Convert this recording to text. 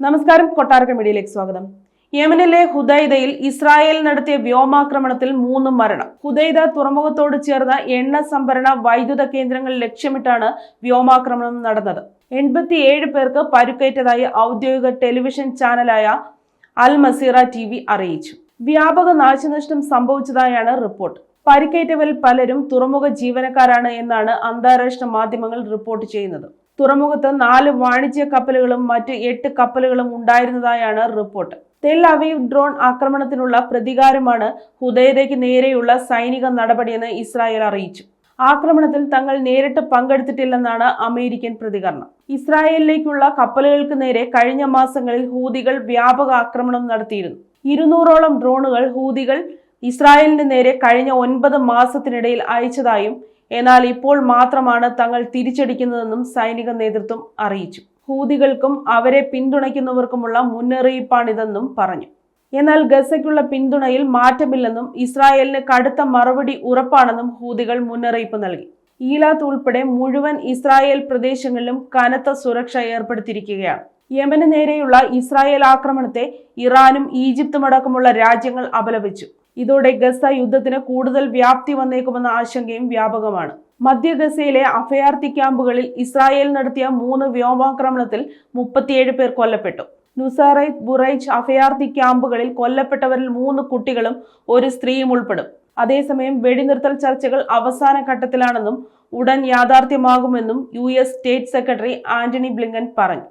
നമസ്കാരം, കൊട്ടാരക്കര മീഡിയയിലേക്ക് സ്വാഗതം. യമനിലെ ഹുദൈദയിൽ ഇസ്രായേൽ നടത്തിയ വ്യോമാക്രമണത്തിൽ 3 മരണം. ഹുദൈദ തുറമുഖത്തോട് ചേർന്ന എണ്ണ സംഭരണ വൈദ്യുത കേന്ദ്രങ്ങൾ ലക്ഷ്യമിട്ടാണ് വ്യോമാക്രമണം നടന്നത്. 87 പേർക്ക് പരുക്കേറ്റതായി ഔദ്യോഗിക ടെലിവിഷൻ ചാനലായ അൽ മസീറ TV അറിയിച്ചു. വ്യാപക നാശനഷ്ടം സംഭവിച്ചതായാണ് റിപ്പോർട്ട്. പരിക്കേറ്റവരിൽ പലരും തുറമുഖ ജീവനക്കാരാണ് എന്നാണ് അന്താരാഷ്ട്ര മാധ്യമങ്ങൾ റിപ്പോർട്ട് ചെയ്യുന്നത്. തുറമുഖത്ത് 4 വാണിജ്യ കപ്പലുകളും മറ്റ് 8 കപ്പലുകളും ഉണ്ടായിരുന്നതായാണ് റിപ്പോർട്ട്. തെൽ അവീവ് ഡ്രോൺ ആക്രമണത്തിനുള്ള പ്രതികാരമാണ് ഹുദൈദയ്ക്ക് നേരെയുള്ള സൈനിക നടപടിയെന്ന് ഇസ്രായേൽ അറിയിച്ചു. ആക്രമണത്തിൽ തങ്ങൾ നേരിട്ട് പങ്കെടുത്തിട്ടില്ലെന്നാണ് അമേരിക്കൻ പ്രതികരണം. ഇസ്രായേലിലേക്കുള്ള കപ്പലുകൾക്ക് നേരെ കഴിഞ്ഞ മാസങ്ങളിൽ ഹൂതികൾ വ്യാപക ആക്രമണം നടത്തിയിരുന്നു. 200ഓളം ഡ്രോണുകൾ ഹൂതികൾ ഇസ്രായേലിന് നേരെ കഴിഞ്ഞ 9 മാസത്തിനിടയിൽ അയച്ചതായും എന്നാൽ ഇപ്പോൾ മാത്രമാണ് തങ്ങൾ തിരിച്ചടിക്കുന്നതെന്നും സൈനിക നേതൃത്വം അറിയിച്ചു. ഹൂതികൾക്കും അവരെ പിന്തുണയ്ക്കുന്നവർക്കുമുള്ള മുന്നറിയിപ്പാണിതെന്നും പറഞ്ഞു. എന്നാൽ ഗസയ്ക്കുള്ള പിന്തുണയിൽ മാറ്റമില്ലെന്നും ഇസ്രായേലിന് കടുത്ത മറുപടി ഉറപ്പാണെന്നും ഹൂതികൾ മുന്നറിയിപ്പ് നൽകി. ഈലാത്ത് ഉൾപ്പെടെ മുഴുവൻ ഇസ്രായേൽ പ്രദേശങ്ങളിലും കനത്ത സുരക്ഷ ഏർപ്പെടുത്തിയിരിക്കുകയാണ്. യമന് നേരെയുള്ള ഇസ്രായേൽ ആക്രമണത്തെ ഇറാനും ഈജിപ്തും അടക്കമുള്ള രാജ്യങ്ങൾ അപലപിച്ചു. ഇതോടെ ഗസ യുദ്ധത്തിന് കൂടുതൽ വ്യാപ്തി വന്നേക്കുമെന്ന ആശങ്കയും വ്യാപകമാണ്. മധ്യ ഗസയിലെ അഭയാർത്ഥി ക്യാമ്പുകളിൽ ഇസ്രായേൽ നടത്തിയ 3 വ്യോമാക്രമണത്തിൽ 37 പേർ കൊല്ലപ്പെട്ടു. നുസൈറത്ത്, ബുറൈജ് അഭയാർത്ഥി ക്യാമ്പുകളിൽ കൊല്ലപ്പെട്ടവരിൽ 3 കുട്ടികളും 1 സ്ത്രീയും ഉൾപ്പെടും. അതേസമയം വെടിനിർത്തൽ ചർച്ചകൾ അവസാന ഘട്ടത്തിലാണെന്നും ഉടൻ യാഥാർത്ഥ്യമാകുമെന്നും US state secretary Antony Blinken പറഞ്ഞു.